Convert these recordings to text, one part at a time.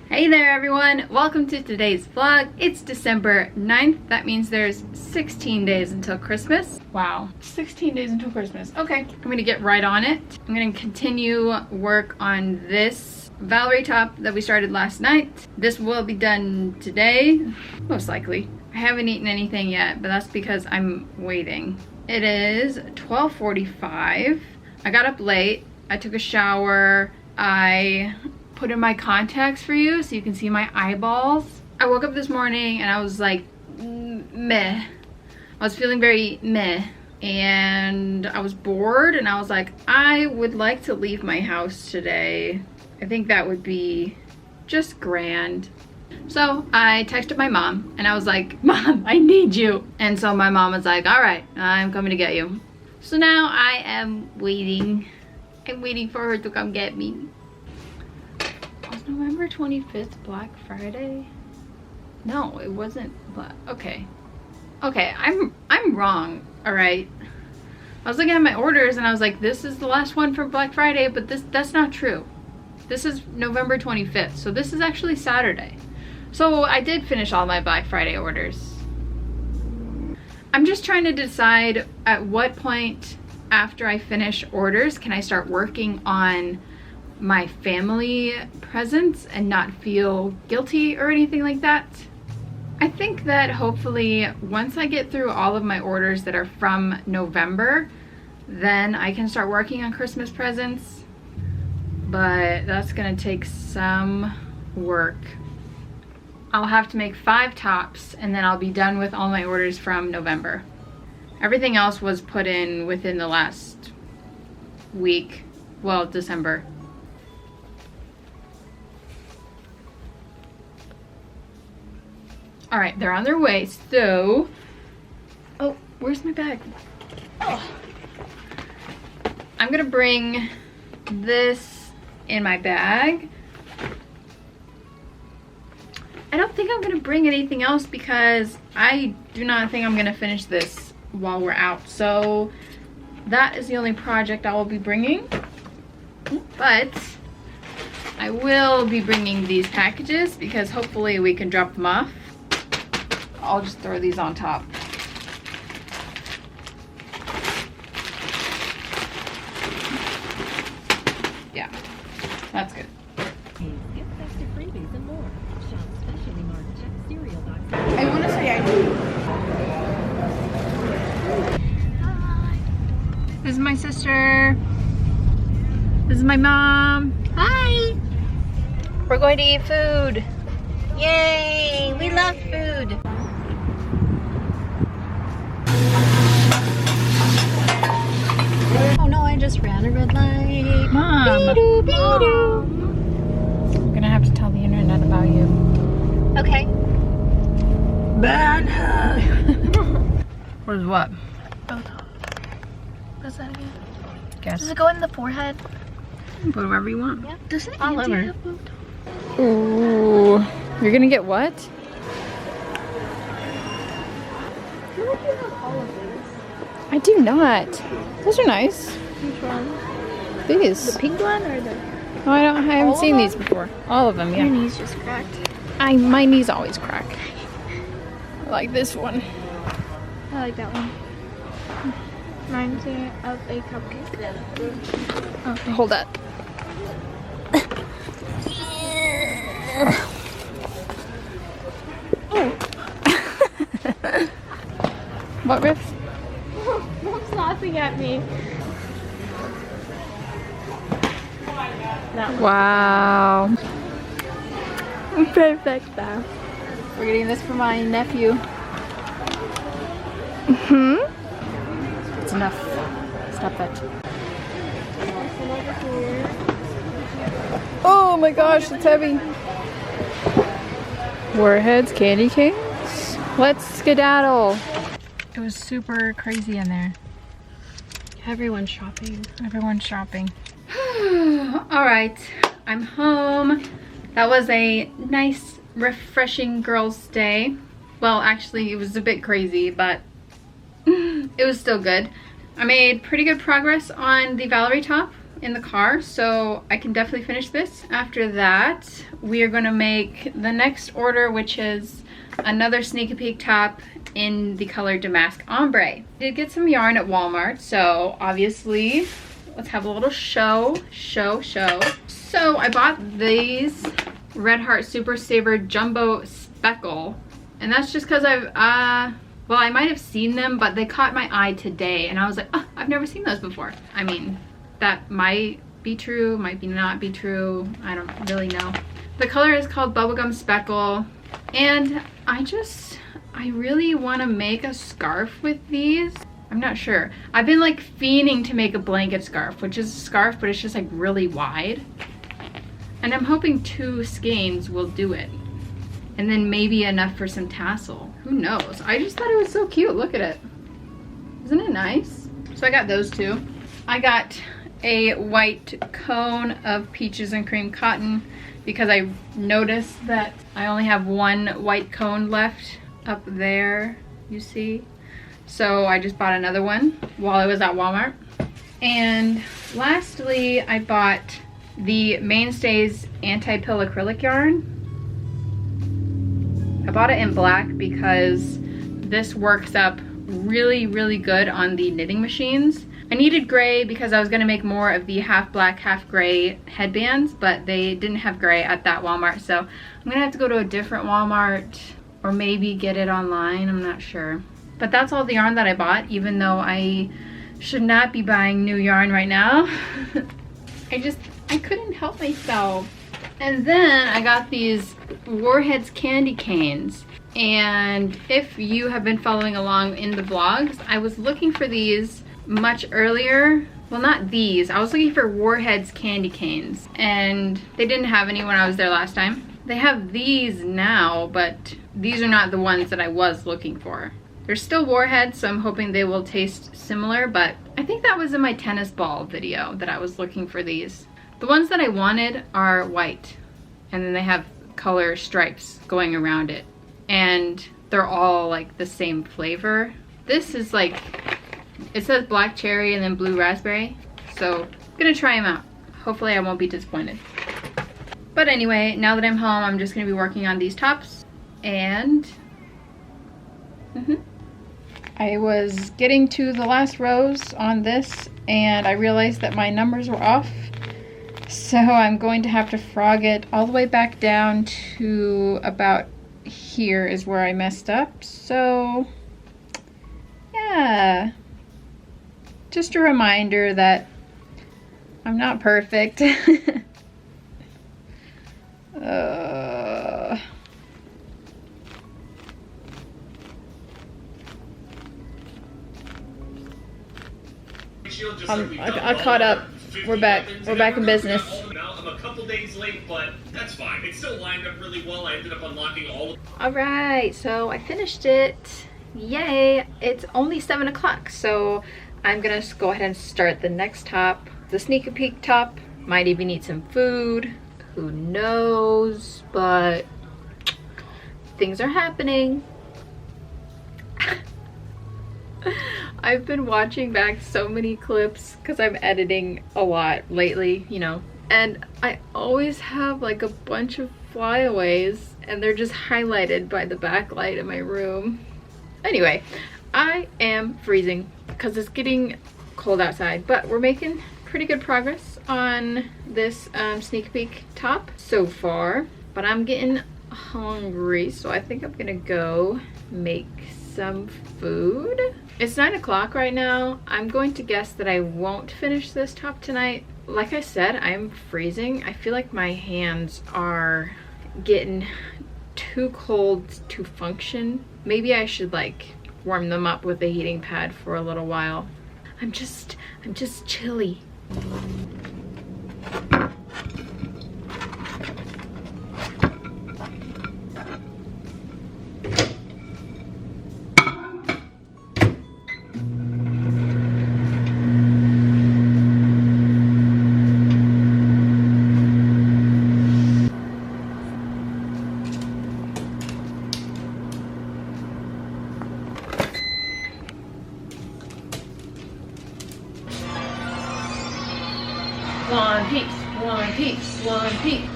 Hey there everyone, welcome to today's vlog. It's December 9th. That means there's 16 days until Christmas. Wow, 16 days until Christmas. Okay, I'm gonna get right on it. I'm gonna continue work on this Valerie top that we started last night. This will be done today, most likely. I haven't eaten anything yet, but that's because I'm waiting. It is 12:45. I got up late, I took a shower, I put in my contacts for you so you can see my eyeballs. I woke up this morning and I was like, meh. I was feeling very meh. And I was bored and I was like, I would like to leave my house today. I think that would be just grand. So I texted my mom and I was like, Mom, I need you. And so my mom was like, all right, I'm coming to get you. So now I am waiting. I'm waiting for her to come get me. Was November 25th Black Friday? No, it wasn't Black. Okay, I'm wrong. All right, I was looking at my orders and I was like, this is the last one for Black Friday, but that's not true. This is November 25th, so this is actually Saturday. So I did finish all my Black Friday orders. I'm just trying to decide at what point after I finish orders can I start working on my family presents and not feel guilty or anything like that. I think that hopefully once I get through all of my orders that are from November, then I can start working on Christmas presents, but that's gonna take some work. I'll have to make 5 tops and then I'll be done with all my orders from November. Everything else was put in within the last week, well, December. All right, they're on their way, so... Oh, where's my bag? Oh. I'm gonna bring this in my bag. I don't think I'm gonna bring anything else because I do not think I'm gonna finish this while we're out. So that is the only project I will be bringing. But I will be bringing these packages because hopefully we can drop them off. I'll just throw these on top. Yeah, that's good. I want to say I do. Hi. This is my sister. This is my mom. Hi. We're going to eat food. Yay! We love food. Oh no, I just ran a red light. Mom! I'm gonna have to tell the internet about you. Okay. Ban her! What is what? Botox. What's that again? Guess. Does it go in the forehead? Put whatever you want. Yeah. Does it All Andy over. have Botox? Ooh. You're gonna get what? I feel like you have all of these. I do not. Those are nice. Which one? These. The pink one or the... Oh, I haven't All of seen these them? before. All of them, yeah. Your knees just cracked. My knees always crack. I like this one. I like that one. Reminds me of a cupcake. Okay. Hold that. What, Riff? Mom's laughing at me. That one. Wow. Perfecta. We're getting this for my nephew. It's enough. Stop that. Oh my gosh, it's heavy. Warheads, candy canes. Let's skedaddle. It was super crazy in there. Everyone's shopping. Everyone's shopping. All right, I'm home. That was a nice, refreshing girls' day. Well, actually, it was a bit crazy, but it was still good. I made pretty good progress on the Valerie top. in the car, so I can definitely finish this. After that, we are gonna make the next order, which is another sneak peek top in the color Damask Ombre. I did get some yarn at Walmart, so obviously let's have a little show. So I bought these Red Heart Super Saver Jumbo Speckle, and that's just because well, I might have seen them, but they caught my eye today, and I was like, oh, I've never seen those before. I mean, that might be true, might be not be true. I don't really know. The color is called Bubblegum Speckle, and I really want to make a scarf with these. I'm not sure. I've been like fiending to make a blanket scarf, which is a scarf, but it's just like really wide. And I'm hoping 2 skeins will do it. And then maybe enough for some tassel. Who knows? I just thought it was so cute. Look at it. Isn't it nice? So I got those 2. I got a white cone of Peaches and Cream Cotton because I noticed that I only have 1 white cone left up there, you see? So I just bought another one while I was at Walmart. And lastly, I bought the Mainstays Anti-Pill Acrylic yarn. I bought it in black because this works up really, really good on the knitting machines. I needed gray because I was gonna make more of the half black, half gray headbands, but they didn't have gray at that Walmart. So I'm gonna have to go to a different Walmart or maybe get it online, I'm not sure. But that's all the yarn that I bought, even though I should not be buying new yarn right now. I couldn't help myself. And then I got these Warheads candy canes. And if you have been following along in the vlogs, I was looking for these much earlier. Well, not these. I was looking for Warheads candy canes, and they didn't have any when I was there last time. They have these now, but these are not the ones that I was looking for. They're still Warheads, so I'm hoping they will taste similar, but I think that was in my tennis ball video that I was looking for these. The ones that I wanted are white, and then they have color stripes going around it, and they're all like the same flavor. This is like, it says black cherry and then blue raspberry, so I'm gonna try them out. Hopefully I won't be disappointed. But anyway, now that I'm home, I'm just gonna be working on these tops, and I was getting to the last rows on this, and I realized that my numbers were off. So I'm going to have to frog it all the way back down to about here is where I messed up. So yeah, just a reminder that I'm not perfect. I caught up. We're back in business. I'm a couple days late, but that's fine. It still lined up really well. I ended up unlocking all of. All right, so I finished it. Yay! It's only 7 o'clock, so I'm gonna go ahead and start the next top. The sneak peek top. Might even eat some food. Who knows? But things are happening. I've been watching back so many clips because I'm editing a lot lately, you know, and I always have like a bunch of flyaways and they're just highlighted by the backlight in my room. Anyway, I am freezing because it's getting cold outside, but we're making pretty good progress on this sneak peek top so far, but I'm getting hungry, so I think I'm gonna go make some food. It's 9 o'clock right now. I'm going to guess that I won't finish this top tonight. Like I said, I'm freezing. I feel like my hands are getting too cold to function. Maybe I should like warm them up with a heating pad for a little while. I'm just chilly. one piece, one piece, one piece.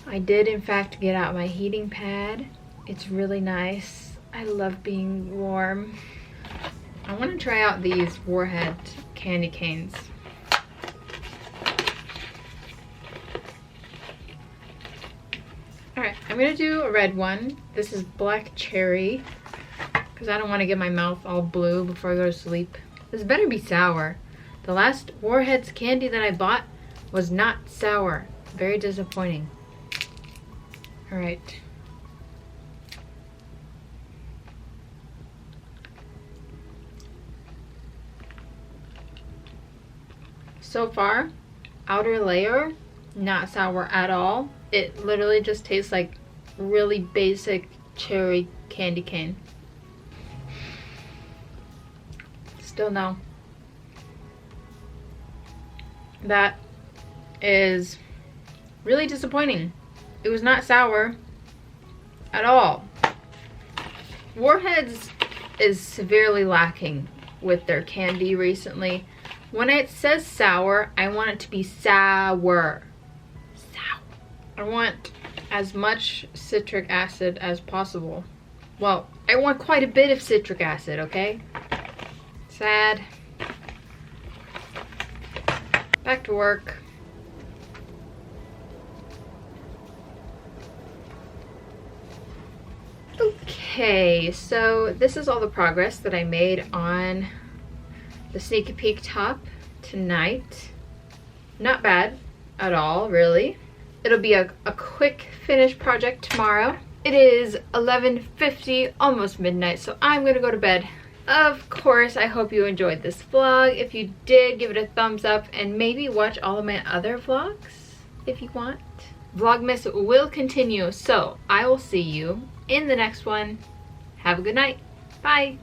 I did in fact get out my heating pad. It's really nice. I love being warm. I want to try out these Warhead candy canes. Alright, I'm gonna do a red one. This is black cherry, because I don't want to get my mouth all blue before I go to sleep. This better be sour. The last Warheads candy that I bought was not sour. Very disappointing. Alright. So far, outer layer, not sour at all. It literally just tastes like really basic cherry candy cane. Still no. That is really disappointing. It was not sour at all. Warheads is severely lacking with their candy recently. When it says sour, I want it to be sour. Sour. I want as much citric acid as possible. Well, I want quite a bit of citric acid, okay? Sad. Back to work. Okay, so this is all the progress that I made on the sneak peek top tonight. Not bad at all, really. It'll be a quick finish project tomorrow. It is 11:50, almost midnight, so I'm gonna go to bed. Of course, I hope you enjoyed this vlog. If you did, give it a thumbs up and maybe watch all of my other vlogs if you want. Vlogmas will continue, so I will see you in the next one. Have a good night. Bye.